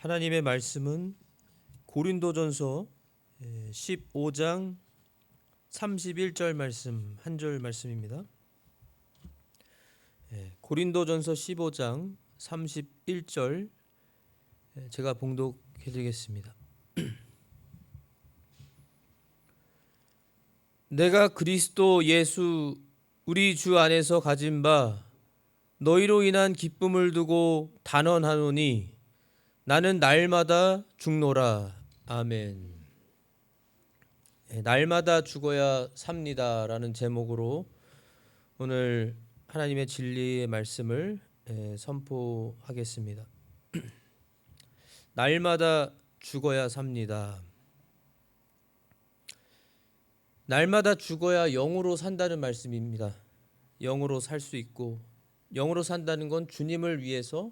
하나님의 말씀은 고린도전서 15장 31절 말씀 한 절 말씀입니다. 고린도전서 15장 31절 제가 봉독해 드리겠습니다. 내가 그리스도 예수 우리 주 안에서 가진 바 너희로 인한 기쁨을 두고 단언하노니 나는 날마다 죽노라. 아멘. 날마다 죽어야 삽니다라는 제목으로 오늘 하나님의 진리의 말씀을 선포하겠습니다. 날마다 죽어야 삽니다. 날마다 죽어야 영으로 산다는 말씀입니다. 영으로 살 수 있고, 영으로 산다는 건 주님을 위해서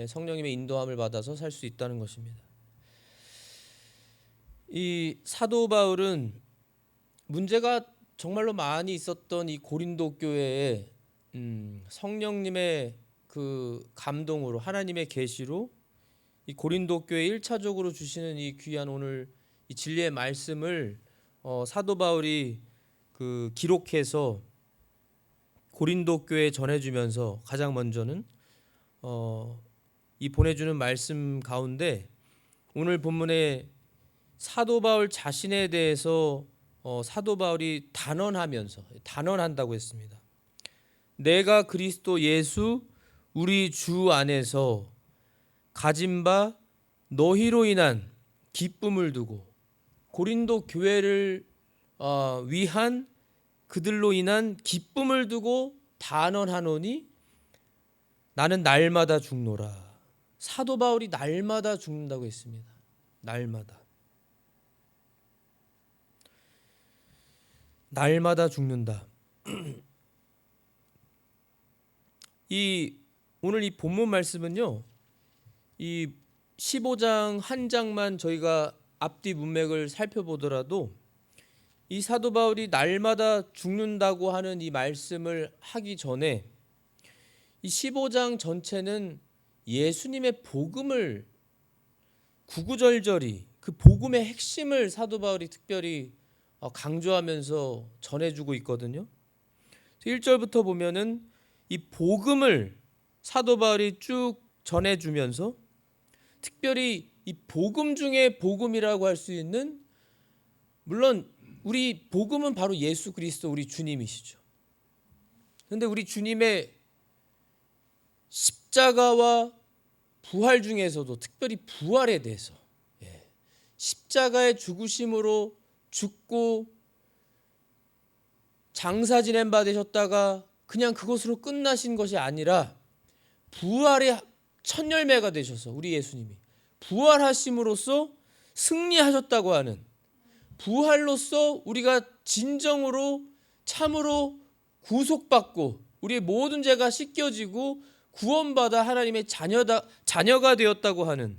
성령님의 인도함을 받아서 살 수 있다는 것입니다. 이 사도 바울은 문제가 정말로 많이 있었던 이 고린도 교회에 성령님의 그 감동으로, 하나님의 계시로 이 고린도 교회 1차적으로 주시는 이 귀한 오늘 이 진리의 말씀을 사도 바울이 그 기록해서 고린도 교회에 전해주면서 가장 먼저는 이 보내주는 말씀 가운데 오늘 본문에 사도 바울 자신에 대해서 사도 바울이 단언한다고 했습니다. 내가 그리스도 예수 우리 주 안에서 가진 바 너희로 인한 기쁨을 두고, 고린도 교회를 위한 그들로 인한 기쁨을 두고 단언하노니 나는 날마다 죽노라. 사도 바울이 날마다 죽는다고 했습니다. 날마다 죽는다. 오늘 이 본문 말씀은요, 이 15장 한 장만 저희가 앞뒤 문맥을 살펴보더라도 이 사도 바울이 날마다 죽는다고 하는 이 말씀을 하기 전에 이 15장 전체는 예수님의 복음을 구구절절히 그 복음의 핵심을 사도 바울이 특별히 강조하면서 전해주고 있거든요. 1절부터 보면은 이 복음을 사도 바울이 쭉 전해주면서 특별히 이 복음 중에 복음이라고 할 수 있는, 물론 우리 복음은 바로 예수 그리스도 우리 주님이시죠. 그런데 우리 주님의 십자가와 부활 중에서도 특별히 부활에 대해서, 십자가의 죽으심으로 죽고 장사 지낸 바 되셨다가 그냥 그것으로 끝나신 것이 아니라 부활의 첫 열매가 되셔서 우리 예수님이 부활하심으로써 승리하셨다고 하는, 부활로써 우리가 진정으로 참으로 구속받고 우리의 모든 죄가 씻겨지고 구원받아 하나님의 자녀가 되었다고 하는,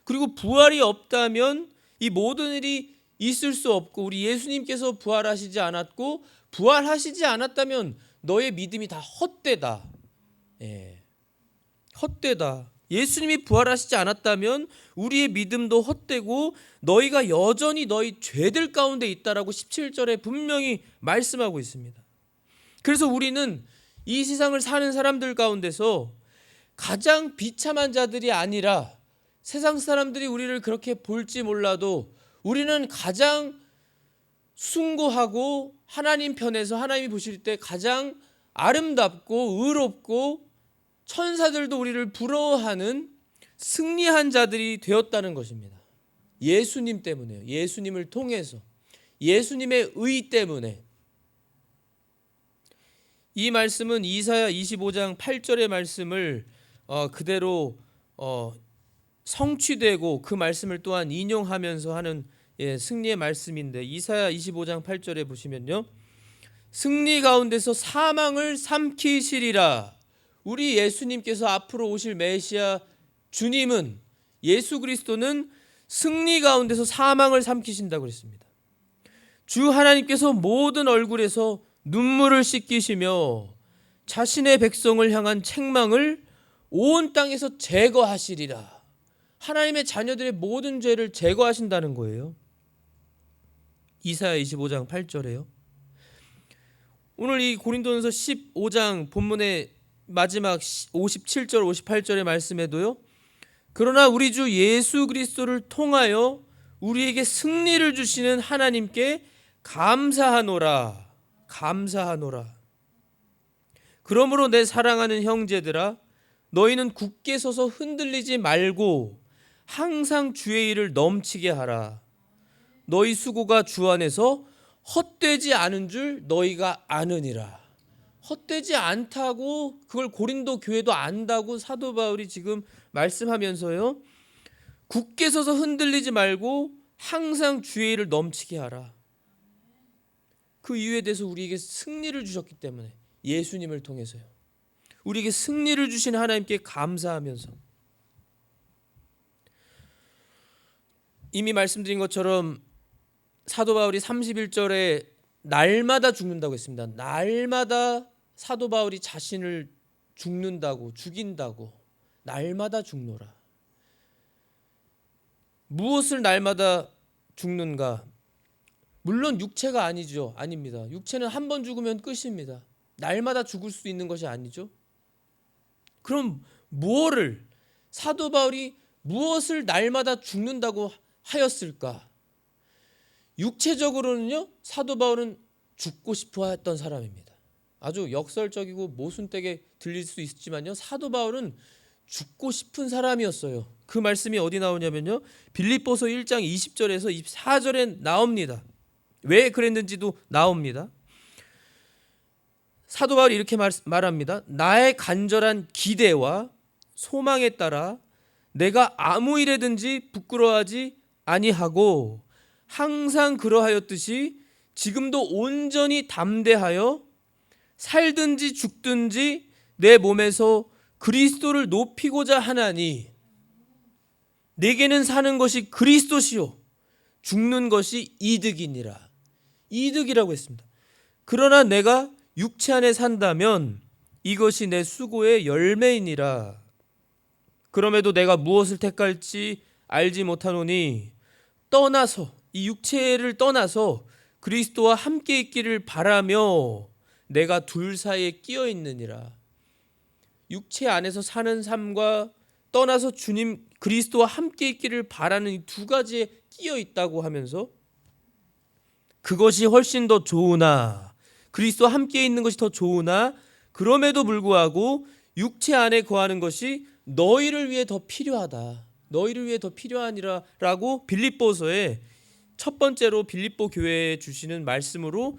그리고 부활이 없다면 이 모든 일이 있을 수 없고, 우리 예수님께서 부활하시지 않았고 부활하시지 않았다면 너의 믿음이 다 헛되다. 헛되다. 예수님이 부활하시지 않았다면 우리의 믿음도 헛되고 너희가 여전히 너희 죄들 가운데 있다라고 17절에 분명히 말씀하고 있습니다. 그래서 우리는 이 세상을 사는 사람들 가운데서 가장 비참한 자들이 아니라, 세상 사람들이 우리를 그렇게 볼지 몰라도 우리는 가장 숭고하고 하나님 편에서 하나님이 보실 때 가장 아름답고 의롭고 천사들도 우리를 부러워하는 승리한 자들이 되었다는 것입니다. 예수님 때문에요. 예수님을 통해서, 예수님의 의 때문에. 이 말씀은 이사야 25장 8절의 말씀을 그대로 성취되고 그 말씀을 또한 인용하면서 하는 승리의 말씀인데, 이사야 25장 8절에 보시면요, 승리 가운데서 사망을 삼키시리라. 우리 예수님께서 앞으로 오실 메시아 주님은, 예수 그리스도는 승리 가운데서 사망을 삼키신다고 그랬습니다. 주 하나님께서 모든 얼굴에서 눈물을 씻기시며 자신의 백성을 향한 책망을 온 땅에서 제거하시리라. 하나님의 자녀들의 모든 죄를 제거하신다는 거예요. 이사야 25장 8절에요. 오늘 이 고린도전서 15장 본문의 마지막 57절 58절의 말씀에도요. 그러나 우리 주 예수 그리스도를 통하여 우리에게 승리를 주시는 하나님께 감사하노라. 감사하노라. 그러므로 내 사랑하는 형제들아, 너희는 굳게 서서 흔들리지 말고 항상 주의 일을 넘치게 하라. 너희 수고가 주 안에서 헛되지 않은 줄 너희가 아느니라. 헛되지 않다고, 그걸 고린도 교회도 안다고 사도 바울이 지금 말씀하면서요, 굳게 서서 흔들리지 말고 항상 주의 일을 넘치게 하라. 그 이유에 대해서 우리에게 승리를 주셨기 때문에, 예수님을 통해서요, 우리에게 승리를 주신 하나님께 감사하면서, 이미 말씀드린 것처럼 사도 바울이 31절에 날마다 죽는다고 했습니다. 날마다 사도 바울이 자신을 죽는다고, 죽인다고, 날마다 죽노라. 무엇을 날마다 죽는가? 물론 육체가 아니죠. 아닙니다. 육체는 한 번 죽으면 끝입니다. 날마다 죽을 수 있는 것이 아니죠. 그럼 무엇을, 사도 바울이 무엇을 날마다 죽는다고 하였을까? 육체적으로는요, 사도 바울은 죽고 싶어 했던 사람입니다. 아주 역설적이고 모순되게 들릴 수 있지만요, 사도 바울은 죽고 싶은 사람이었어요. 그 말씀이 어디 나오냐면요, 빌립보서 1장 20절에서 24절에 나옵니다. 왜 그랬는지도 나옵니다. 사도 바울이 이렇게 말합니다. 나의 간절한 기대와 소망에 따라 내가 아무 일에든지 부끄러워하지 아니하고 항상 그러하였듯이 지금도 온전히 담대하여 살든지 죽든지 내 몸에서 그리스도를 높이고자 하나니, 내게는 사는 것이 그리스도시요 죽는 것이 이득이니라. 이득이라고 했습니다. 그러나 내가 육체 안에 산다면 이것이 내 수고의 열매이니라. 그럼에도 내가 무엇을 택할지 알지 못하노니 떠나서, 이 육체를 떠나서 그리스도와 함께 있기를 바라며 내가 둘 사이에 끼어 있느니라. 육체 안에서 사는 삶과 떠나서 주님 그리스도와 함께 있기를 바라는 이 두 가지에 끼어 있다고 하면서, 그것이 훨씬 더 좋으나, 그리스도와 함께 있는 것이 더 좋으나 그럼에도 불구하고 육체 안에 거하는 것이 너희를 위해 더 필요하다. 너희를 위해 더 필요하니라라고 빌립보서에 첫 번째로 빌립보 교회에 주시는 말씀으로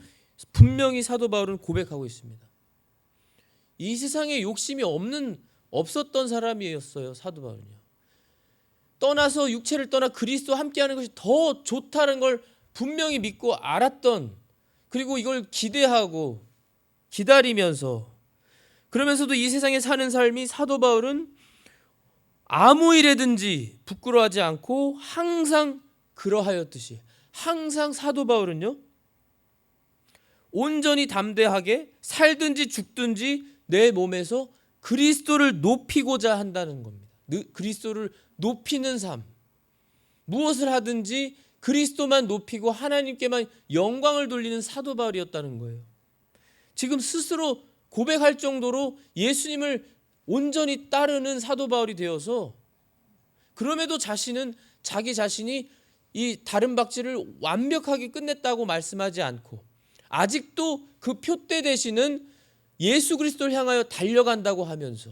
분명히 사도 바울은 고백하고 있습니다. 이 세상에 욕심이 없었던 사람이었어요, 사도 바울은요. 떠나서, 육체를 떠나 그리스도와 함께하는 것이 더 좋다는 걸 분명히 믿고 알았던, 그리고 이걸 기대하고 기다리면서, 그러면서도 이 세상에 사는 삶이, 사도 바울은 아무 일에든지 부끄러워하지 않고 항상 그러하였듯이, 항상 사도 바울은요, 온전히 담대하게 살든지 죽든지 내 몸에서 그리스도를 높이고자 한다는 겁니다. 그리스도를 높이는 삶, 무엇을 하든지 그리스도만 높이고 하나님께만 영광을 돌리는 사도 바울이었다는 거예요. 지금 스스로 고백할 정도로 예수님을 온전히 따르는 사도 바울이 되어서, 그럼에도 자기 자신이 이 다른 박질을 완벽하게 끝냈다고 말씀하지 않고 아직도 그 표대 되시는 예수 그리스도를 향하여 달려간다고 하면서,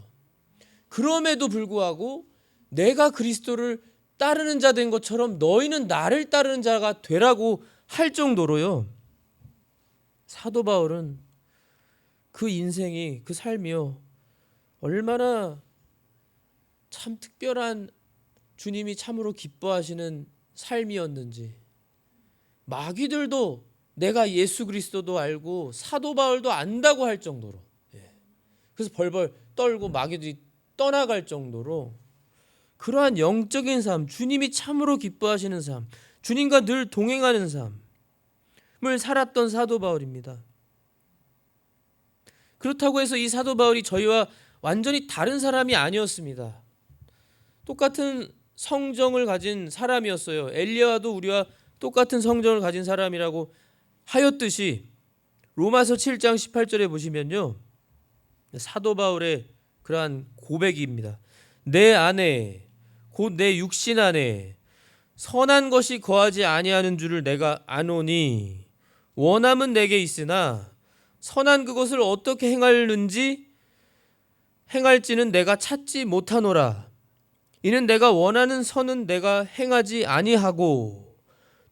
그럼에도 불구하고 내가 그리스도를 따르는 자 된 것처럼 너희는 나를 따르는 자가 되라고 할 정도로요, 사도 바울은 그 인생이, 그 삶이요, 얼마나 참 특별한, 주님이 참으로 기뻐하시는 삶이었는지, 마귀들도 내가 예수 그리스도도 알고 사도 바울도 안다고 할 정도로, 그래서 벌벌 떨고 마귀들이 떠나갈 정도로 그러한 영적인 삶, 주님이 참으로 기뻐하시는 삶, 주님과 늘 동행하는 삶을 살았던 사도 바울입니다. 그렇다고 해서 이 사도 바울이 저희와 완전히 다른 사람이 아니었습니다. 똑같은 성정을 가진 사람이었어요. 엘리야도 우리와 똑같은 성정을 가진 사람이라고 하였듯이 로마서 7장 18절에 보시면요, 사도 바울의 그러한 고백입니다. 내 안에 곧 내 육신 안에 선한 것이 거하지 아니하는 줄을 내가 아노니 원함은 내게 있으나 선한 그것을 어떻게 행할지는 내가 찾지 못하노라. 이는 내가 원하는 선은 내가 행하지 아니하고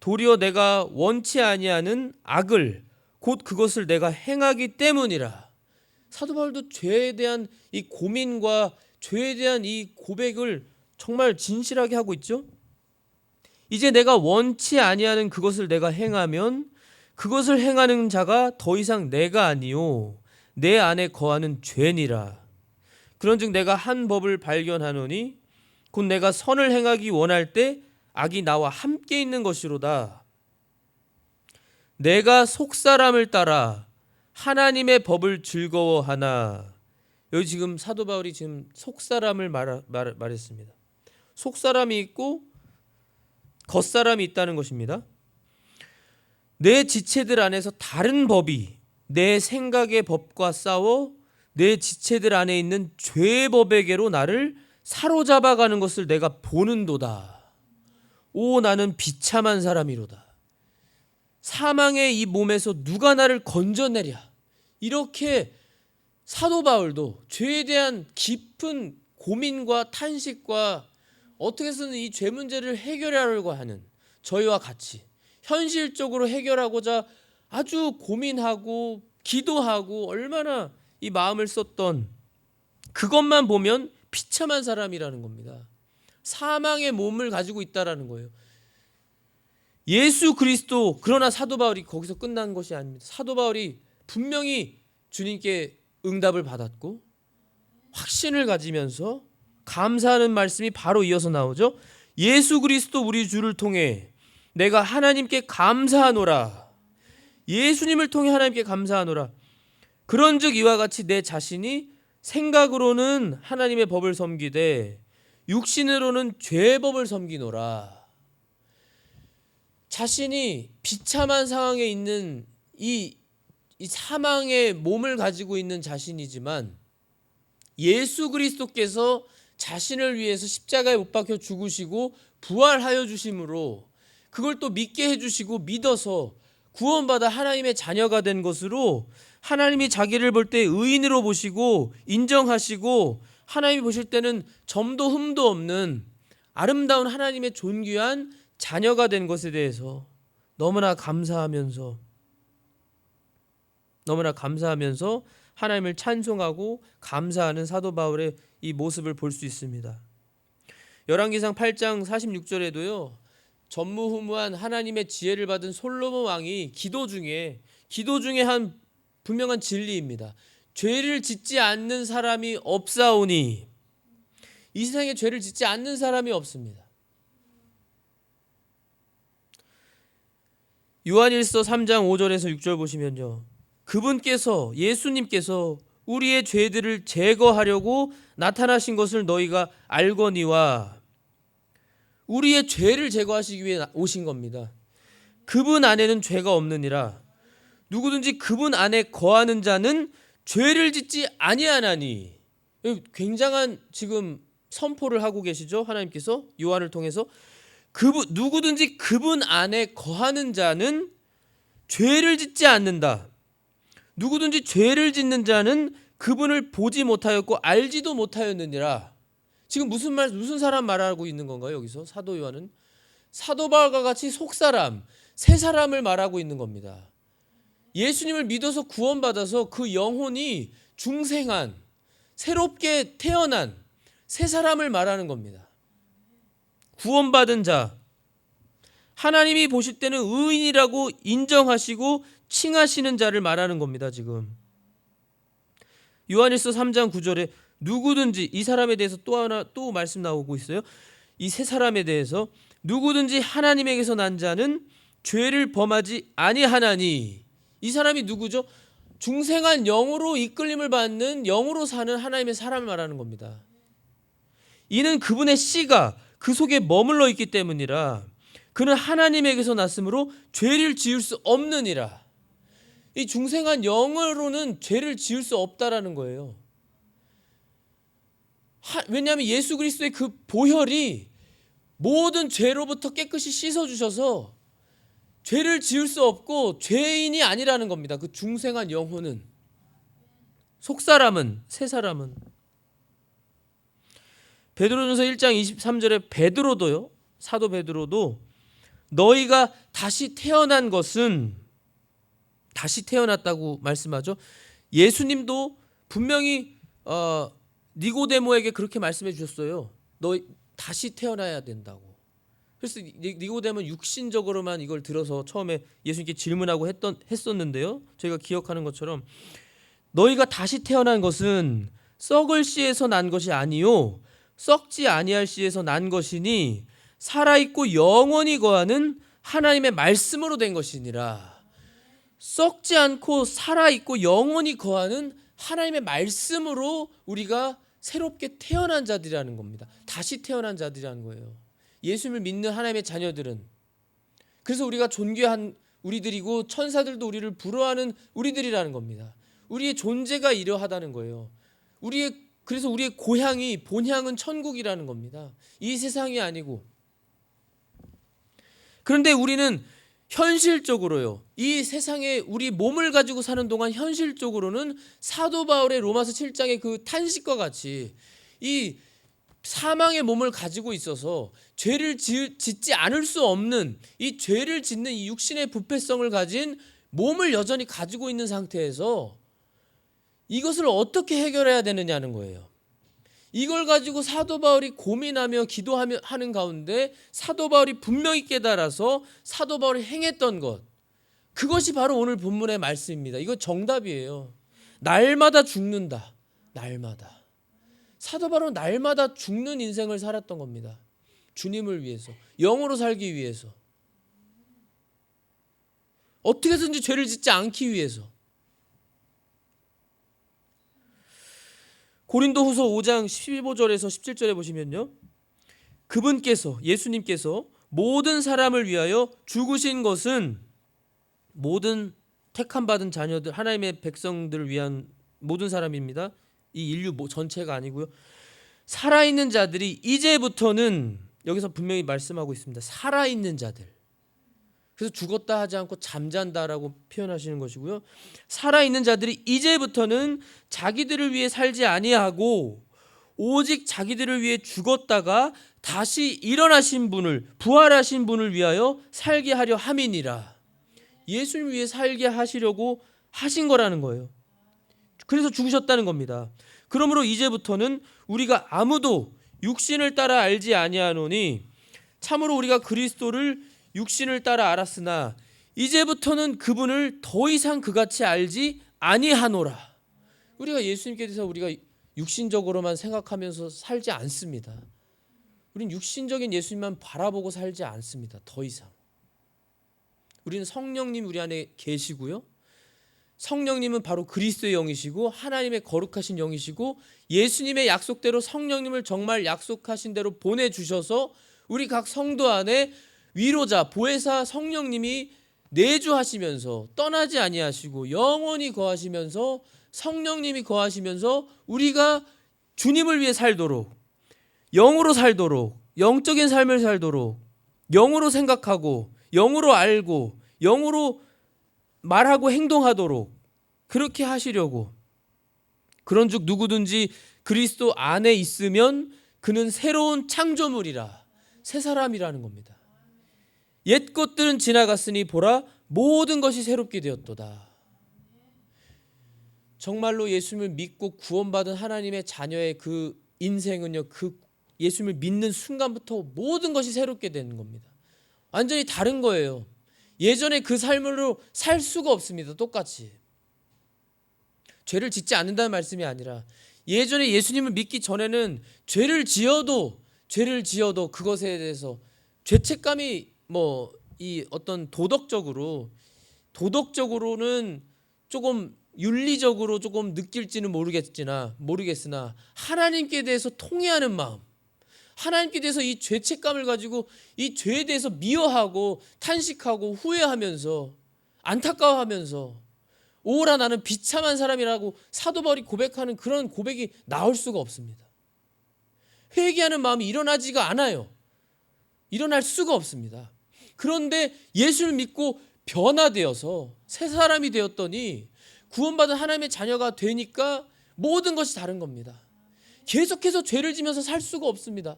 도리어 내가 원치 아니하는 악을 곧 그것을 내가 행하기 때문이라. 사도 바울도 죄에 대한 이 고민과 죄에 대한 이 고백을 정말 진실하게 하고 있죠. 이제 내가 원치 아니하는 그것을 내가 행하면 그것을 행하는 자가 더 이상 내가 아니요 내 안에 거하는 죄니라. 그런즉 내가 한 법을 발견하노니 곧 내가 선을 행하기 원할 때 악이 나와 함께 있는 것이로다. 내가 속사람을 따라 하나님의 법을 즐거워하나. 여기 지금 사도 바울이 지금 속사람을 말했습니다. 속사람이 있고 겉사람이 있다는 것입니다. 내 지체들 안에서 다른 법이 내 생각의 법과 싸워 내 지체들 안에 있는 죄의 법에게로 나를 사로잡아가는 것을 내가 보는도다. 오, 나는 비참한 사람이로다. 사망의 이 몸에서 누가 나를 건져내랴. 이렇게 사도 바울도 죄에 대한 깊은 고민과 탄식과 어떻게 해서든 이 죄 문제를 해결하려고 하는 저희와 같이 현실적으로 해결하고자 아주 고민하고 기도하고 얼마나 이 마음을 썼던, 그것만 보면 비참한 사람이라는 겁니다. 사망의 몸을 가지고 있다라는 거예요. 예수 그리스도, 그러나 사도 바울이 거기서 끝난 것이 아닙니다. 사도 바울이 분명히 주님께 응답을 받았고 확신을 가지면서 감사하는 말씀이 바로 이어서 나오죠. 예수 그리스도 우리 주를 통해 내가 하나님께 감사하노라. 예수님을 통해 하나님께 감사하노라. 그런즉 이와 같이 내 자신이 생각으로는 하나님의 법을 섬기되 육신으로는 죄의 법을 섬기노라. 자신이 비참한 상황에 있는 이 사망의 몸을 가지고 있는 자신이지만 예수 그리스도께서 자신을 위해서 십자가에 못 박혀 죽으시고 부활하여 주심으로 그걸 또 믿게 해주시고 믿어서 구원받아 하나님의 자녀가 된 것으로 하나님이 자기를 볼 때 의인으로 보시고 인정하시고 하나님이 보실 때는 점도 흠도 없는 아름다운 하나님의 존귀한 자녀가 된 것에 대해서 너무나 감사하면서 하나님을 찬송하고 감사하는 사도 바울의 이 모습을 볼 수 있습니다. 열왕기상 8장 46절에도요. 전무후무한 하나님의 지혜를 받은 솔로몬 왕이 기도 중에 한 분명한 진리입니다. 죄를 짓지 않는 사람이 없사오니, 이 세상에 죄를 짓지 않는 사람이 없습니다. 요한일서 3장 5절에서 6절 보시면요. 그분께서, 예수님께서 우리의 죄들을 제거하려고 나타나신 것을 너희가 알거니와, 우리의 죄를 제거하시기 위해 오신 겁니다. 그분 안에는 죄가 없느니라. 누구든지 그분 안에 거하는 자는 죄를 짓지 아니하나니. 굉장한 지금 선포를 하고 계시죠. 하나님께서 요한을 통해서 누구든지 그분 안에 거하는 자는 죄를 짓지 않는다. 누구든지 죄를 짓는 자는 그분을 보지 못하였고 알지도 못하였느니라. 지금 무슨 사람 말하고 있는 건가요? 여기서 사도 요한은 사도 바울과 같이 속사람, 새 사람을 말하고 있는 겁니다. 예수님을 믿어서 구원받아서 그 영혼이 중생한, 새롭게 태어난 새 사람을 말하는 겁니다. 구원받은 자, 하나님이 보실 때는 의인이라고 인정하시고 칭하시는 자를 말하는 겁니다. 지금 요한일서 3장 9절에 누구든지, 이 사람에 대해서 또 말씀 나오고 있어요. 이 세 사람에 대해서 누구든지 하나님에게서 난 자는 죄를 범하지 아니하나니. 이 사람이 누구죠? 중생한 영으로 이끌림을 받는, 영으로 사는 하나님의 사람을 말하는 겁니다. 이는 그분의 씨가 그 속에 머물러 있기 때문이라. 그는 하나님에게서 났으므로 죄를 지을 수 없느니라. 이 중생한 영으로는 죄를 지을 수 없다라는 거예요. 왜냐하면 예수 그리스도의 그 보혈이 모든 죄로부터 깨끗이 씻어주셔서 죄를 지을 수 없고 죄인이 아니라는 겁니다. 그 중생한 영혼은, 속사람은, 새사람은. 베드로전서 1장 23절에 베드로도요, 사도 베드로도 너희가 다시 태어난 것은, 다시 태어났다고 말씀하죠. 예수님도 분명히 니고데모에게 그렇게 말씀해 주셨어요. 너 다시 태어나야 된다고. 그래서 니고데모는 육신적으로만 이걸 들어서 처음에 예수님께 질문하고 했었는데요. 저희가 기억하는 것처럼 너희가 다시 태어난 것은 썩을 씨에서 난 것이 아니요 썩지 아니할 씨에서 난 것이니 살아있고 영원히 거하는 하나님의 말씀으로 된 것이니라. 썩지 않고 살아있고 영원히 거하는 하나님의 말씀으로 우리가 새롭게 태어난 자들이라는 겁니다. 다시 태어난 자들이라는 거예요. 예수님을 믿는 하나님의 자녀들은. 그래서 우리가 존귀한 우리들이고 천사들도 우리를 부러워하는 우리들이라는 겁니다. 우리의 존재가 이러하다는 거예요. 그래서 우리의 고향이, 본향은 천국이라는 겁니다. 이 세상이 아니고. 그런데 우리는 현실적으로요, 이 세상에 우리 몸을 가지고 사는 동안 현실적으로는 사도 바울의 로마서 7장의 그 탄식과 같이 이 사망의 몸을 가지고 있어서 죄를 짓지 않을 수 없는, 이 죄를 짓는 이 육신의 부패성을 가진 몸을 여전히 가지고 있는 상태에서 이것을 어떻게 해결해야 되느냐는 거예요. 이걸 가지고 사도 바울이 고민하며 기도하는 가운데 사도 바울이 분명히 깨달아서 사도 바울이 행했던 것, 그것이 바로 오늘 본문의 말씀입니다. 이거 정답이에요. 날마다 죽는다. 날마다. 사도 바울은 날마다 죽는 인생을 살았던 겁니다. 주님을 위해서, 영으로 살기 위해서, 어떻게 해서든지 죄를 짓지 않기 위해서. 고린도후서 5장 15절에서 17절에 보시면요, 그분께서, 예수님께서 모든 사람을 위하여 죽으신 것은 모든 택함 받은 자녀들, 하나님의 백성들을 위한 모든 사람입니다. 이 인류 전체가 아니고요. 살아있는 자들이 이제부터는, 여기서 분명히 말씀하고 있습니다. 살아있는 자들. 그래서 죽었다 하지 않고 잠잔다라고 표현하시는 것이고요. 살아있는 자들이 이제부터는 자기들을 위해 살지 아니하고 오직 자기들을 위해 죽었다가 다시 일어나신 분을, 부활하신 분을 위하여 살게 하려 함이니라. 예수님을 위해 살게 하시려고 하신 거라는 거예요. 그래서 죽으셨다는 겁니다. 그러므로 이제부터는 우리가 아무도 육신을 따라 알지 아니하노니 참으로 우리가 그리스도를 육신을 따라 알았으나 이제부터는 그분을 더 이상 그같이 알지 아니하노라. 우리가 예수님께 대해서 우리가 육신적으로만 생각하면서 살지 않습니다. 우리는 육신적인 예수님만 바라보고 살지 않습니다. 더 이상. 우리는 성령님 우리 안에 계시고요. 성령님은 바로 그리스도의 영이시고 하나님의 거룩하신 영이시고 예수님의 약속대로 성령님을 정말 약속하신 대로 보내주셔서 우리 각 성도 안에 위로자, 보혜사 성령님이 내주하시면서 떠나지 아니하시고 영원히 거하시면서, 성령님이 거하시면서 우리가 주님을 위해 살도록, 영으로 살도록, 영적인 삶을 살도록, 영으로 생각하고 영으로 알고 영으로 말하고 행동하도록 그렇게 하시려고. 그런즉 누구든지 그리스도 안에 있으면 그는 새로운 창조물이라, 새 사람이라는 겁니다. 옛 것들은 지나갔으니 보라 모든 것이 새롭게 되었도다. 정말로 예수님을 믿고 구원받은 하나님의 자녀의 그 인생은요, 그 예수님을 믿는 순간부터 모든 것이 새롭게 되는 겁니다. 완전히 다른 거예요. 예전에 그 삶으로 살 수가 없습니다. 똑같이. 죄를 짓지 않는다는 말씀이 아니라 예전에 예수님을 믿기 전에는 죄를 지어도 그것에 대해서 죄책감이 이 어떤 도덕적으로는 조금 윤리적으로 조금 느낄지는 모르겠으나 하나님께 대해서 통회하는 마음, 하나님께 대해서 이 죄책감을 가지고 이 죄에 대해서 미워하고 탄식하고 후회하면서 안타까워하면서 오라 나는 비참한 사람이라고 사도 바울이 고백하는 그런 고백이 나올 수가 없습니다. 회개하는 마음이 일어나지가 않아요. 일어날 수가 없습니다. 그런데 예수를 믿고 변화되어서 새 사람이 되었더니 구원받은 하나님의 자녀가 되니까 모든 것이 다른 겁니다. 계속해서 죄를 지면서 살 수가 없습니다.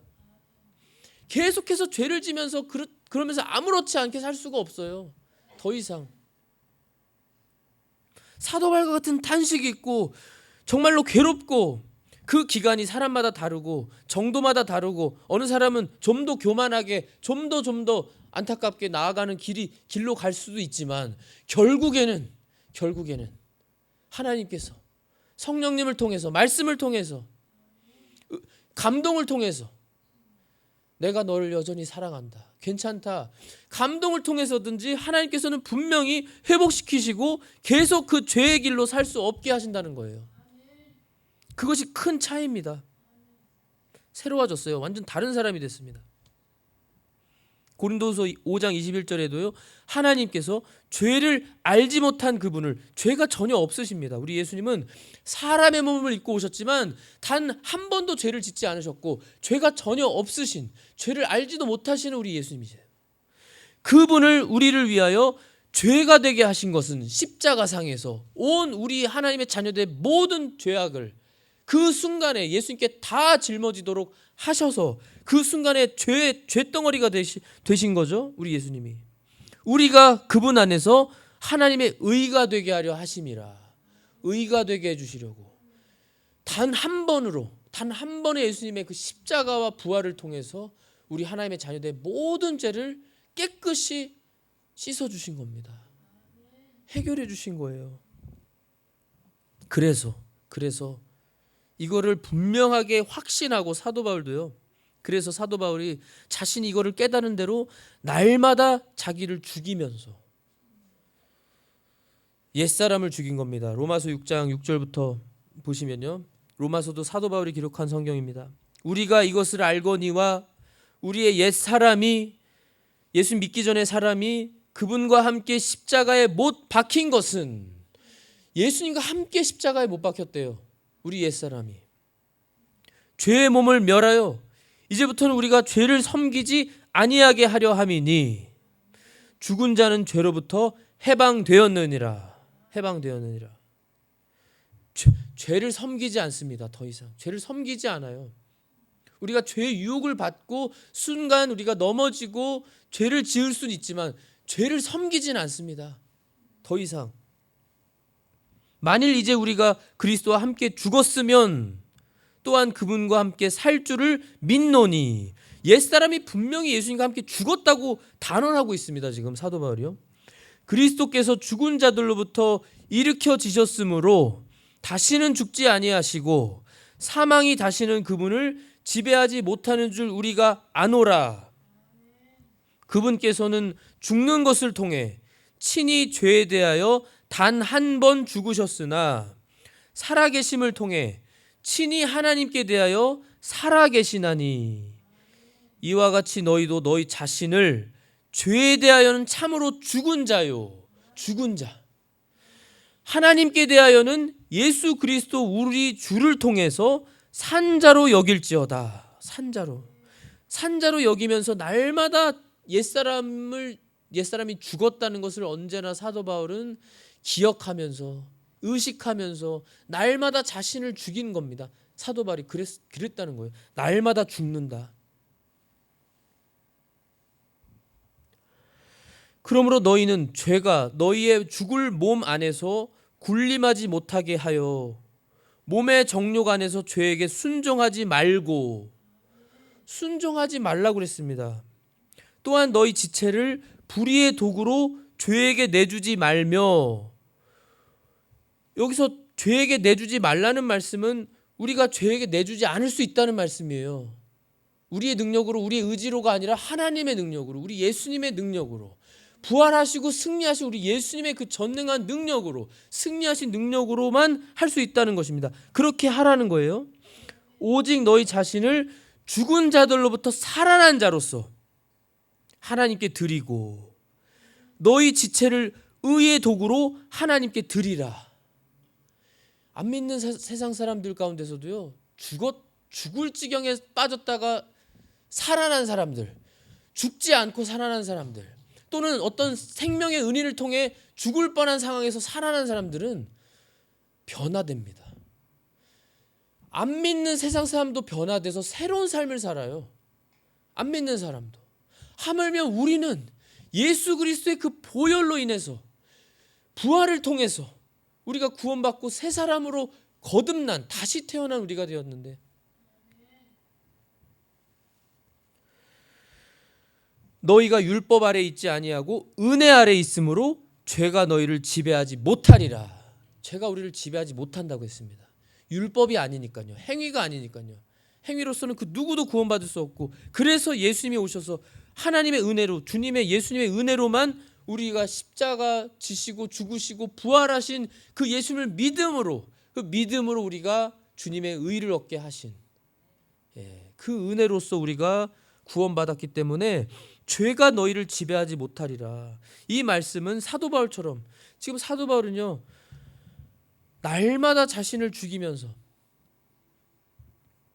계속해서 죄를 지면서 그러면서 아무렇지 않게 살 수가 없어요. 더 이상. 사도 바울과 같은 탄식이 있고 정말로 괴롭고 그 기간이 사람마다 다르고 정도마다 다르고 어느 사람은 좀 더 교만하게 좀 더 안타깝게 나아가는 길로 갈 수도 있지만 결국에는 하나님께서 성령님을 통해서 말씀을 통해서 감동을 통해서 내가 너를 여전히 사랑한다. 괜찮다. 감동을 통해서든지 하나님께서는 분명히 회복시키시고 계속 그 죄의 길로 살 수 없게 하신다는 거예요. 그것이 큰 차이입니다. 새로워졌어요. 완전 다른 사람이 됐습니다. 고린도서 5장 21절에도요. 하나님께서 죄를 알지 못한 그분을, 죄가 전혀 없으십니다. 우리 예수님은 사람의 몸을 입고 오셨지만 단 한 번도 죄를 짓지 않으셨고 죄가 전혀 없으신, 죄를 알지도 못하시는 우리 예수님이세요. 그분을 우리를 위하여 죄가 되게 하신 것은 십자가상에서 온 우리 하나님의 자녀들의 모든 죄악을 그 순간에 예수님께 다 짊어지도록 하셔서 그 순간에 죄덩어리가 되신 거죠. 우리 예수님이. 우리가 그분 안에서 하나님의 의가 되게 하려 하심이라. 의가 되게 해주시려고. 단 한 번의 예수님의 그 십자가와 부활을 통해서 우리 하나님의 자녀들의 모든 죄를 깨끗이 씻어주신 겁니다. 해결해 주신 거예요. 그래서 이거를 분명하게 확신하고 사도 바울도요. 그래서 사도 바울이 자신이 이거를 깨달은 대로 날마다 자기를 죽이면서 옛사람을 죽인 겁니다. 로마서 6장 6절부터 보시면요. 로마서도 사도 바울이 기록한 성경입니다. 우리가 이것을 알거니와 우리의 옛사람이 예수 믿기 전의 사람이 그분과 함께 십자가에 못 박힌 것은 예수님과 함께 십자가에 못 박혔대요. 우리 옛사람이. 죄의 몸을 멸하여 이제부터는 우리가 죄를 섬기지 아니하게 하려 함이니 죽은 자는 죄로부터 해방되었느니라. 죄를 섬기지 않습니다. 더 이상 죄를 섬기지 않아요. 우리가 죄의 유혹을 받고 순간 우리가 넘어지고 죄를 지을 수는 있지만 죄를 섬기지는 않습니다. 더 이상. 만일 이제 우리가 그리스도와 함께 죽었으면 또한 그분과 함께 살 줄을 믿노니. 옛사람이 분명히 예수님과 함께 죽었다고 단언하고 있습니다. 지금 사도 바울이요. 그리스도께서 죽은 자들로부터 일으켜지셨으므로 다시는 죽지 아니하시고 사망이 다시는 그분을 지배하지 못하는 줄 우리가 아노라. 그분께서는 죽는 것을 통해 친히 죄에 대하여 단 한 번 죽으셨으나 살아계심을 통해 친히 하나님께 대하여 살아계시나니 이와 같이 너희도 너희 자신을 죄에 대하여는 참으로 죽은 자요. 죽은 자. 하나님께 대하여는 예수 그리스도 우리 주를 통해서 산자로 여길지어다. 산자로 여기면서 날마다 옛사람이 죽었다는 것을 언제나 사도 바울은 기억하면서 의식하면서 날마다 자신을 죽이는 겁니다. 사도 바울이 그랬다는 거예요. 날마다 죽는다. 그러므로 너희는 죄가 너희의 죽을 몸 안에서 군림하지 못하게 하여 몸의 정욕 안에서 죄에게 순종하지 말라고 그랬습니다. 또한 너희 지체를 불의의 도구로 죄에게 내주지 말며. 여기서 죄에게 내주지 말라는 말씀은 우리가 죄에게 내주지 않을 수 있다는 말씀이에요. 우리의 능력으로, 우리의 의지로가 아니라 하나님의 능력으로, 우리 예수님의 능력으로, 부활하시고 승리하신 우리 예수님의 그 전능한 능력으로, 승리하신 능력으로만 할 수 있다는 것입니다. 그렇게 하라는 거예요. 오직 너희 자신을 죽은 자들로부터 살아난 자로서 하나님께 드리고 너희 지체를 의의 도구로 하나님께 드리라. 안 믿는 세상 사람들 가운데서도요, 죽을 지경에 빠졌다가 살아난 사람들, 죽지 않고 살아난 사람들, 또는 어떤 생명의 은혜를 통해 죽을 뻔한 상황에서 살아난 사람들은 변화됩니다. 안 믿는 세상 사람도 변화돼서 새로운 삶을 살아요. 안 믿는 사람도. 하물며 우리는 예수 그리스도의 그 보혈로 인해서, 부활을 통해서 우리가 구원받고 새 사람으로 거듭난, 다시 태어난 우리가 되었는데, 너희가 율법 아래 있지 아니하고 은혜 아래 있으므로 죄가 너희를 지배하지 못하리라. 죄가 우리를 지배하지 못한다고 했습니다. 율법이 아니니까요. 행위가 아니니까요. 행위로서는 그 누구도 구원받을 수 없고, 그래서 예수님이 오셔서 하나님의 은혜로, 주님의 예수님의 은혜로만 우리가 십자가 지시고 죽으시고 부활하신 그 예수님을 믿음으로, 그 믿음으로 우리가 주님의 의를 얻게 하신, 그 은혜로서 우리가 구원받았기 때문에 죄가 너희를 지배하지 못하리라. 이 말씀은 사도 바울처럼, 지금 사도 바울은요, 날마다 자신을 죽이면서,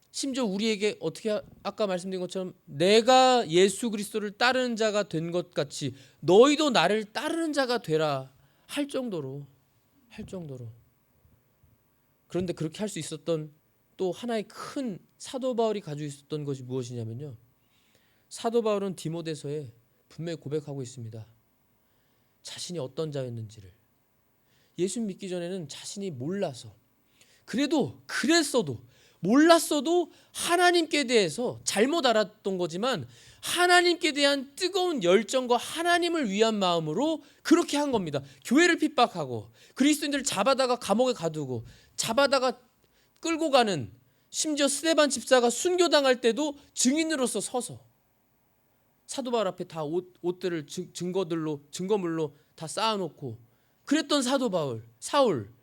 심지어 우리에게 어떻게, 아까 말씀드린 것처럼 내가 예수 그리스도를 따르는 자가 된 것 같이 너희도 나를 따르는 자가 되라 할 정도로. 그런데 그렇게 할 수 있었던 또 하나의 큰 사도 바울이 가지고 있었던 것이 무엇이냐면요, 사도 바울은 디모데서에 분명히 고백하고 있습니다. 자신이 어떤 자였는지를. 예수 믿기 전에는 자신이 몰라서, 몰랐어도 하나님께 대해서 잘못 알았던 거지만 하나님께 대한 뜨거운 열정과 하나님을 위한 마음으로 그렇게 한 겁니다. 교회를 핍박하고 그리스도인들을 잡아다가 감옥에 가두고 잡아다가 끌고 가는, 심지어 스데반 집사가 순교당할 때도 증인으로서 서서 사도 바울 앞에 다 옷들을 증거물로 다 쌓아놓고 그랬던 사도 바울, 사울,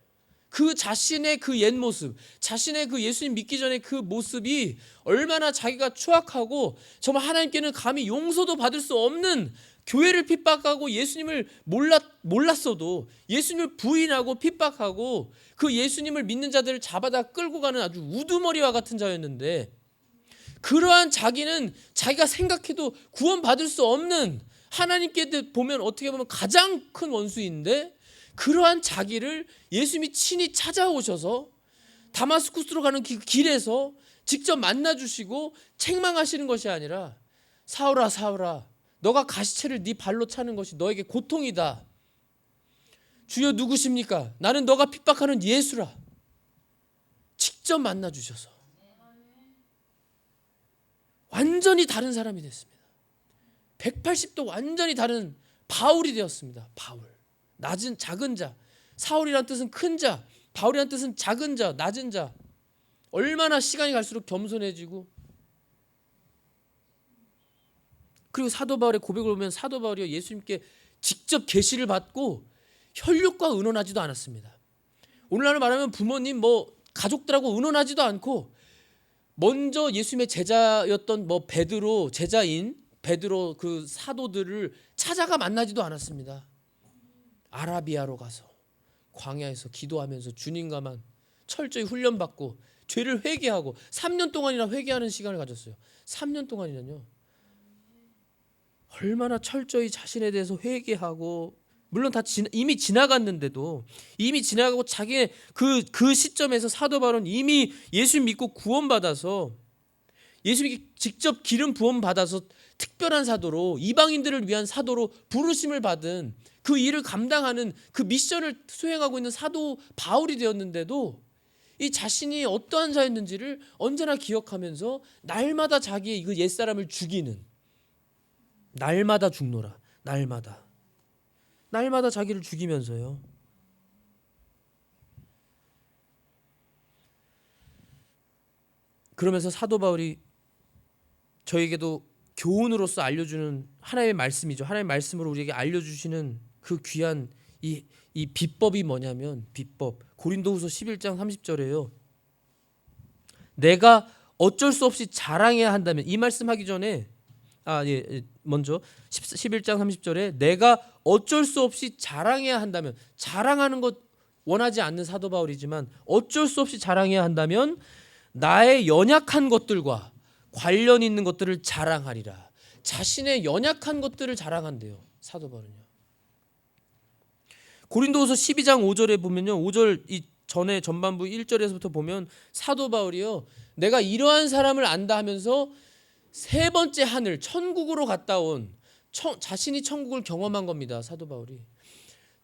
그 자신의 그 옛 모습, 자신의 그 예수님 믿기 전에 그 모습이 얼마나 자기가 추악하고 정말 하나님께는 감히 용서도 받을 수 없는, 교회를 핍박하고 예수님을 몰랐어도 예수님을 부인하고 핍박하고 그 예수님을 믿는 자들을 잡아다 끌고 가는 아주 우두머리와 같은 자였는데, 그러한 자기는 자기가 생각해도 구원받을 수 없는, 하나님께 보면 어떻게 보면 가장 큰 원수인데, 그러한 자기를 예수님이 친히 찾아오셔서 다마스쿠스로 가는 길에서 직접 만나주시고 책망하시는 것이 아니라, 사울아 사울아, 너가 가시체를 네 발로 차는 것이 너에게 고통이다. 주여 누구십니까? 나는 너가 핍박하는 예수라. 직접 만나주셔서 완전히 다른 사람이 됐습니다. 180도 완전히 다른 바울이 되었습니다. 바울. 낮은, 작은 자. 사울이란 뜻은 큰 자, 바울이란 뜻은 작은 자, 낮은 자. 얼마나 시간이 갈수록 겸손해지고, 그리고 사도 바울의 고백을 보면 사도 바울이 예수님께 직접 계시를 받고 혈육과 의논하지도 않았습니다. 오늘날로 말하면 부모님, 가족들하고 의논하지도 않고 먼저 예수님의 제자였던 베드로, 제자인 베드로 그 사도들을 찾아가 만나지도 않았습니다. 아라비아로 가서 광야에서 기도하면서 주님과만 철저히 훈련받고 죄를 회개하고 3년 동안이나 회개하는 시간을 가졌어요. 3년 동안이면요, 얼마나 철저히 자신에 대해서 회개하고, 물론 다 이미 지나갔는데도, 이미 지나가고 자기의 그 시점에서 사도 바울은 이미 예수 믿고 구원받아서, 예수님께 직접 기름 부음 받아서 특별한 사도로, 이방인들을 위한 사도로 부르심을 받은, 그 일을 감당하는, 그 미션을 수행하고 있는 사도 바울이 되었는데도 이 자신이 어떠한 자였는지를 언제나 기억하면서 날마다 자기의 그 옛사람을 죽이는, 날마다 죽노라, 날마다 자기를 죽이면서요. 그러면서 사도 바울이 저에게도 교훈으로서 알려주는 하나님의 말씀이죠. 하나님의 말씀으로 우리에게 알려주시는 그 귀한 이 비법이 뭐냐면, 비법, 고린도후서 11장 30절에요. 내가 어쩔 수 없이 자랑해야 한다면, 이 말씀하기 전에 먼저 11장 30절에 내가 어쩔 수 없이 자랑해야 한다면, 자랑하는 것 원하지 않는 사도 바울이지만 어쩔 수 없이 자랑해야 한다면 나의 연약한 것들과 관련 있는 것들을 자랑하리라. 자신의 연약한 것들을 자랑한대요, 사도 바울은요. 고린도후서 12장 5절에 보면요, 5절 이 전에 전반부 1절에서부터 보면 사도 바울이요, 내가 이러한 사람을 안다 하면서 세 번째 하늘 천국으로 갔다 온, 자신이 천국을 경험한 겁니다. 사도 바울이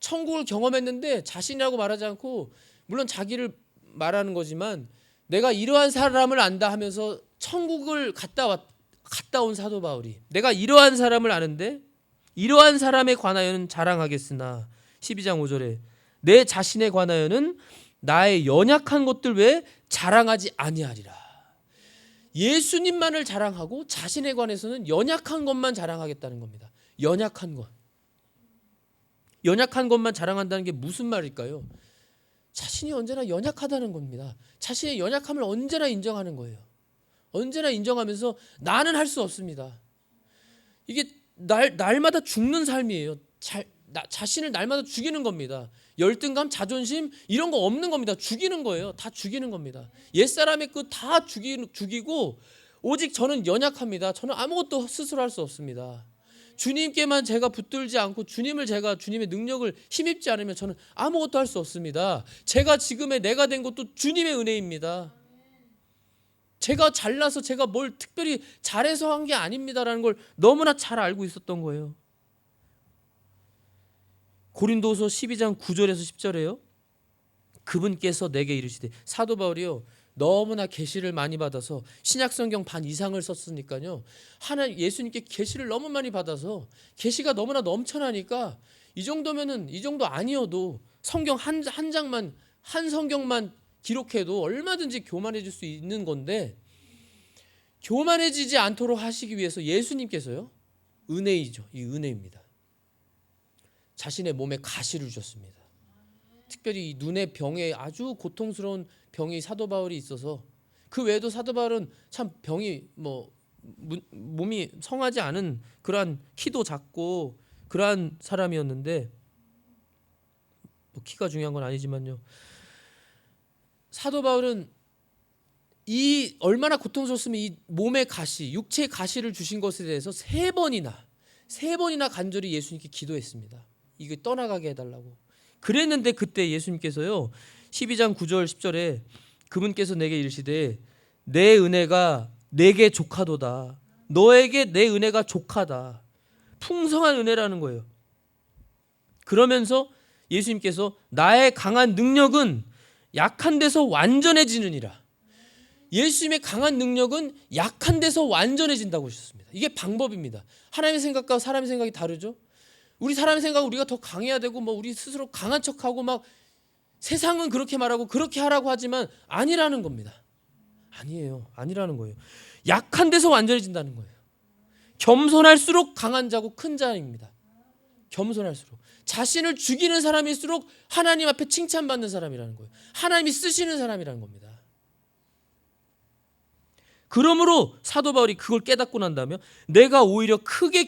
천국을 경험했는데 자신이라고 말하지 않고, 물론 자기를 말하는 거지만 내가 이러한 사람을 안다 하면서 천국을 갔다 온 사도 바울이, 내가 이러한 사람을 아는데 이러한 사람에 관하여는 자랑하겠으나 12장 5절에 내 자신에 관하여는 나의 연약한 것들 외에 자랑하지 아니하리라. 예수님만을 자랑하고 자신에 관해서는 연약한 것만 자랑하겠다는 겁니다. 연약한 것만 자랑한다는 게 무슨 말일까요? 자신이 언제나 연약하다는 겁니다. 자신의 연약함을 언제나 인정하는 거예요. 언제나 인정하면서 나는 할 수 없습니다. 이게 날마다 죽는 삶이에요. 자신을 날마다 죽이는 겁니다. 열등감, 자존심 이런 거 없는 겁니다. 죽이는 거예요. 다 죽이는 겁니다. 옛사람의 그 다 죽이고 오직 저는 연약합니다. 저는 아무것도 스스로 할 수 없습니다. 주님께만 제가 붙들지 않고 주님의 능력을 힘입지 않으면 저는 아무것도 할 수 없습니다. 제가 지금의 내가 된 것도 주님의 은혜입니다. 제가 잘나서 제가 뭘 특별히 잘해서 한 게 아닙니다라는 걸 너무나 잘 알고 있었던 거예요. 고린도서 12장 9절에서 10절에요. 그분께서 내게 이르시되, 사도 바울이요, 너무나 계시를 많이 받아서 신약성경 반 이상을 썼으니까요, 예수님께 계시를 너무 많이 받아서 계시가 너무나 넘쳐나니까 이 정도 아니어도 성경 한 장만, 한 성경만 기록해도 얼마든지 교만해질 수 있는 건데, 교만해지지 않도록 하시기 위해서 예수님께서요, 은혜이죠. 이 은혜입니다. 자신의 몸에 가시를 주셨습니다. 특별히 이 눈의 병에, 아주 고통스러운 병이 사도 바울이 있어서, 그 외에도 사도 바울은 참 병이 몸이 성하지 않은 그러한, 키도 작고 그러한 사람이었는데, 키가 중요한 건 아니지만요, 사도 바울은 이 얼마나 고통스럽으면 이 몸의 가시, 육체의 가시를 주신 것에 대해서 세 번이나 간절히 예수님께 기도했습니다. 이게 떠나가게 해달라고. 그랬는데 그때 예수님께서요, 12장 9절 10절에 그분께서 내게 이르시되 내 은혜가 내게 족하도다. 너에게 내 은혜가 족하다. 풍성한 은혜라는 거예요. 그러면서 예수님께서 나의 강한 능력은 약한 데서 완전해지느니라. 예수님의 강한 능력은 약한 데서 완전해진다고 하셨습니다. 이게 방법입니다. 하나님의 생각과 사람의 생각이 다르죠. 우리 사람의 생각은 우리가 더 강해야 되고 우리 스스로 강한 척하고 세상은 그렇게 말하고 그렇게 하라고 하지만 아니라는 겁니다. 아니에요. 아니라는 거예요. 약한 데서 완전해진다는 거예요. 겸손할수록 강한 자고 큰 자입니다. 겸손할수록. 자신을 죽이는 사람일수록 하나님 앞에 칭찬받는 사람이라는 거예요. 하나님이 쓰시는 사람이라는 겁니다. 그러므로 사도 바울이 그걸 깨닫고 난다면 내가 오히려 크게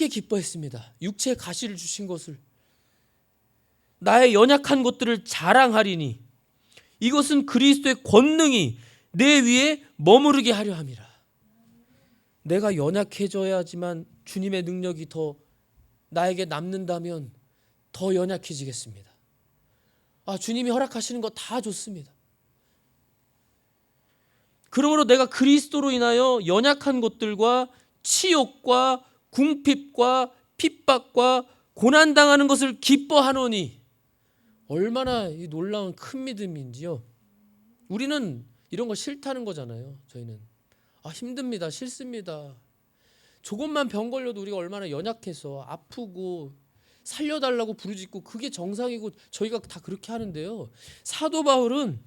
기뻐했습니다. 육체의 가시를 주신 것을, 나의 연약한 것들을 자랑하리니 이것은 그리스도의 권능이 내 위에 머무르게 하려 함이라. 내가 연약해져야지만 주님의 능력이 더 나에게 남는다면 더 연약해지겠습니다. 주님이 허락하시는 거 다 좋습니다. 그러므로 내가 그리스도로 인하여 연약한 것들과 치욕과 궁핍과 핍박과 고난당하는 것을 기뻐하노니, 얼마나 놀라운 큰 믿음인지요. 우리는 이런 거 싫다는 거잖아요. 저희는 힘듭니다. 싫습니다. 조금만 병 걸려도 우리가 얼마나 연약해서 아프고 살려달라고 부르짖고 그게 정상이고 저희가 다 그렇게 하는데요. 사도 바울은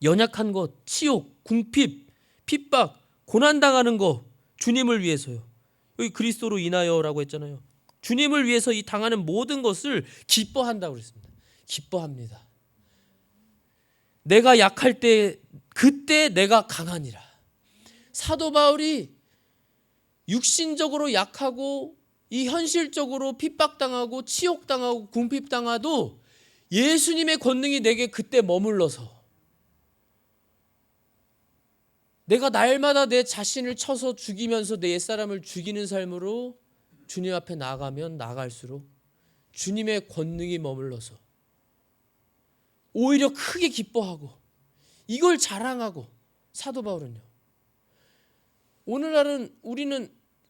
연약한 것, 치욕, 궁핍, 핍박, 고난당하는 것, 주님을 위해서요. 여기 그리스도로 인하여라고 했잖아요. 주님을 위해서 이 당하는 모든 것을 기뻐한다고 그랬습니다. 기뻐합니다. 내가 약할 때 그때 내가 강하니라. 사도 바울이 육신적으로 약하고 이 현실적으로 핍박당하고 치욕당하고 궁핍당하도 예수님의 권능이 내게 그때 머물러서 내가 날마다 내 자신을 쳐서 죽이면서 내 옛사람을 죽이는 삶으로 주님 앞에 나가면 나갈수록 주님의 권능이 머물러서 오히려 크게 기뻐하고 이걸 자랑하고 사도 바울은요. 오늘날은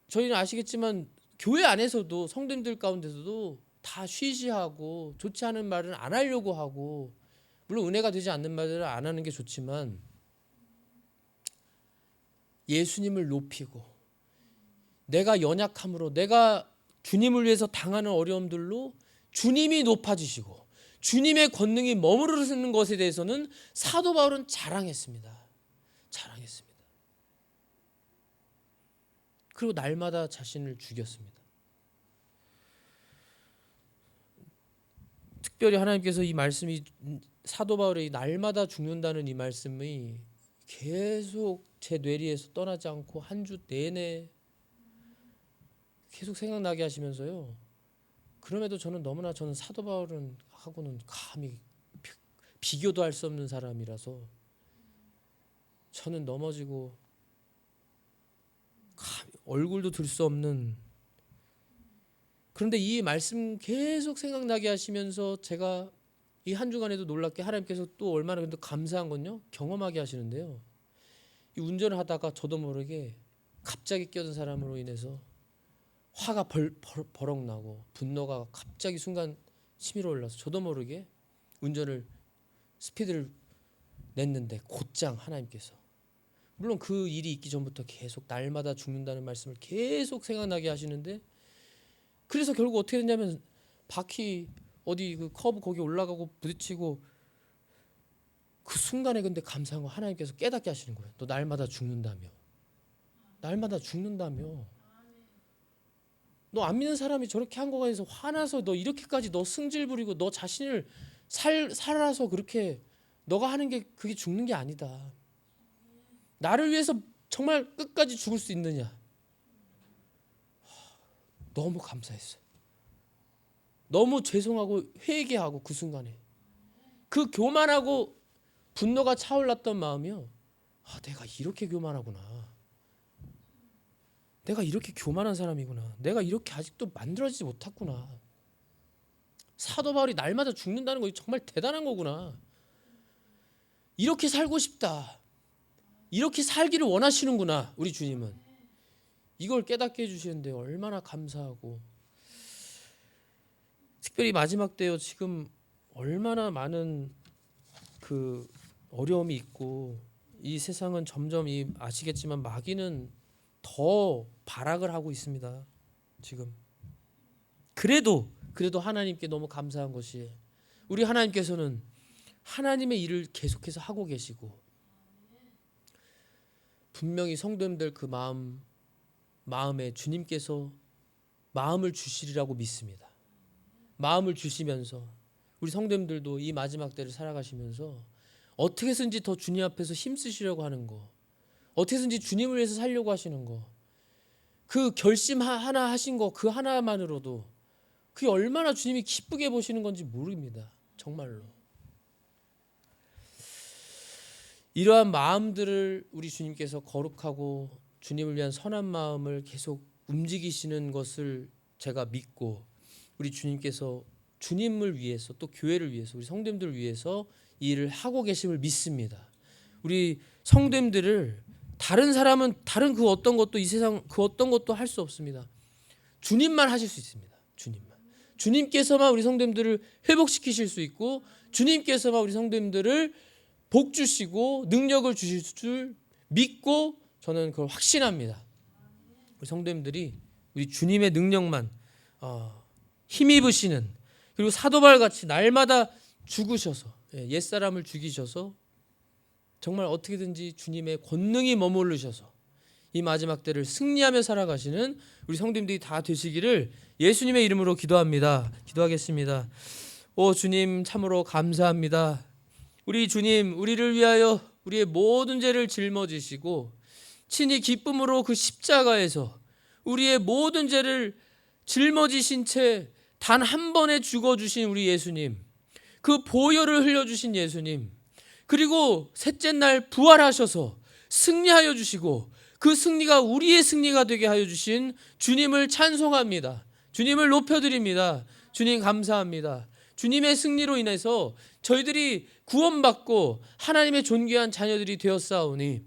저희는 아시겠지만 교회 안에서도 성도님들 가운데서도 다 쉬쉬하고 좋지 않은 말은 안 하려고 하고 물론 은혜가 되지 않는 말들은 안 하는 게 좋지만 예수님을 높이고 내가 연약함으로 내가 주님을 위해서 당하는 어려움들로 주님이 높아지시고 주님의 권능이 머무르는 것에 대해서는 사도 바울은 자랑했습니다. 그리고 날마다 자신을 죽였습니다. 특별히 하나님께서 이 말씀이 사도 바울의 날마다 죽는다는 이 말씀이 계속 제 뇌리에서 떠나지 않고 한 주 내내 계속 생각나게 하시면서요. 그럼에도 저는 사도 바울은 하고는 감히 비교도 할 수 없는 사람이라서 저는 넘어지고 얼굴도 들 수 없는, 그런데 이 말씀 계속 생각나게 하시면서 제가 이 한 주간에도 놀랍게 하나님께서 또 얼마나 근데 감사한 건요, 경험하게 하시는데요. 이 운전을 하다가 저도 모르게 갑자기 끼어든 사람으로 인해서 화가 버럭 나고 분노가 갑자기 순간 치밀어 올라서 저도 모르게 운전을 스피드를 냈는데 곧장 하나님께서, 물론 그 일이 있기 전부터 계속 날마다 죽는다는 말씀을 계속 생각나게 하시는데, 그래서 결국 어떻게 됐냐면 바퀴 어디 그 커브 거기 올라가고 부딪히고 그 순간에 근데 감사한 거 하나님께서 깨닫게 하시는 거예요. 너 날마다 죽는다며. 너 안 믿는 사람이 저렇게 한 거에 대해서 화나서 너 이렇게까지 너 승질 부리고 너 자신을 살아서 그렇게 너가 하는 게 그게 죽는 게 아니다. 나를 위해서 정말 끝까지 죽을 수 있느냐. 너무 감사했어요. 너무 죄송하고 회개하고 그 순간에 그 교만하고 분노가 차올랐던 마음이요. 내가 이렇게 교만하구나. 내가 이렇게 교만한 사람이구나. 내가 이렇게 아직도 만들어지지 못했구나. 사도 바울이 날마다 죽는다는 거 정말 대단한 거구나. 이렇게 살고 싶다. 이렇게 살기를 원하시는구나. 우리 주님은. 이걸 깨닫게 해주시는데 얼마나 감사하고, 특별히 마지막 때요. 지금 얼마나 많은 그 어려움이 있고 이 세상은 점점 아시겠지만 마귀는 더 발악을 하고 있습니다. 지금. 그래도 하나님께 너무 감사한 것이 우리 하나님께서는 하나님의 일을 계속해서 하고 계시고, 분명히 성도님들 그 마음에 주님께서 마음을 주시리라고 믿습니다. 마음을 주시면서 우리 성도님들도 이 마지막 때를 살아가시면서 어떻게 해서든지 더 주님 앞에서 힘쓰시려고 하는 거, 어떻게 해서든지 주님을 위해서 살려고 하시는 거, 그 결심 하나 하신 거 그 하나만으로도 그게 얼마나 주님이 기쁘게 보시는 건지 모릅니다. 정말로. 이러한 마음들을 우리 주님께서 거룩하고 주님을 위한 선한 마음을 계속 움직이시는 것을 제가 믿고, 우리 주님께서 주님을 위해서 또 교회를 위해서 우리 성도님들을 위해서 이 일을 하고 계심을 믿습니다. 우리 성도님들을 다른 사람은 다른 그 어떤 것도 이 세상 그 어떤 것도 할 수 없습니다. 주님만 하실 수 있습니다. 주님께서만 우리 성도님들을 회복시키실 수 있고, 주님께서만 우리 성도님들을 복 주시고 능력을 주실 줄 믿고 저는 그걸 확신합니다. 우리 성도님들이 우리 주님의 능력만 힘입으시는, 그리고 사도 바울 같이 날마다 죽으셔서 옛사람을 죽이셔서 정말 어떻게든지 주님의 권능이 머무르셔서 이 마지막 때를 승리하며 살아가시는 우리 성도님들이 다 되시기를 예수님의 이름으로 기도합니다. 기도하겠습니다. 오 주님, 참으로 감사합니다. 우리 주님, 우리를 위하여 우리의 모든 죄를 짊어지시고 친히 기쁨으로 그 십자가에서 우리의 모든 죄를 짊어지신 채 단 한 번에 죽어주신 우리 예수님, 그 보혈을 흘려주신 예수님, 그리고 셋째 날 부활하셔서 승리하여 주시고 그 승리가 우리의 승리가 되게 하여 주신 주님을 찬송합니다. 주님을 높여드립니다. 주님 감사합니다. 주님의 승리로 인해서 저희들이 구원받고 하나님의 존귀한 자녀들이 되었사오니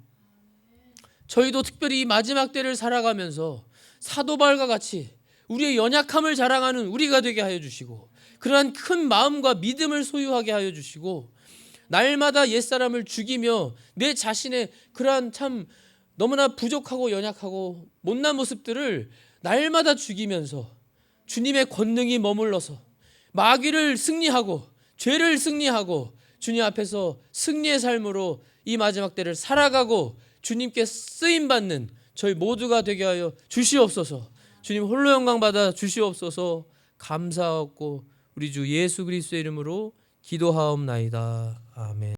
저희도 특별히 이 마지막 때를 살아가면서 사도 바울과 같이 우리의 연약함을 자랑하는 우리가 되게 하여 주시고 그러한 큰 마음과 믿음을 소유하게 하여 주시고 날마다 옛사람을 죽이며 내 자신의 그러한 참 너무나 부족하고 연약하고 못난 모습들을 날마다 죽이면서 주님의 권능이 머물러서 마귀를 승리하고 죄를 승리하고 주님 앞에서 승리의 삶으로 이 마지막 때를 살아가고 주님께 쓰임받는 저희 모두가 되게 하여 주시옵소서. 주님 홀로 영광 받아 주시옵소서. 감사하고 우리 주 예수 그리스도의 이름으로 기도하옵나이다. 아멘.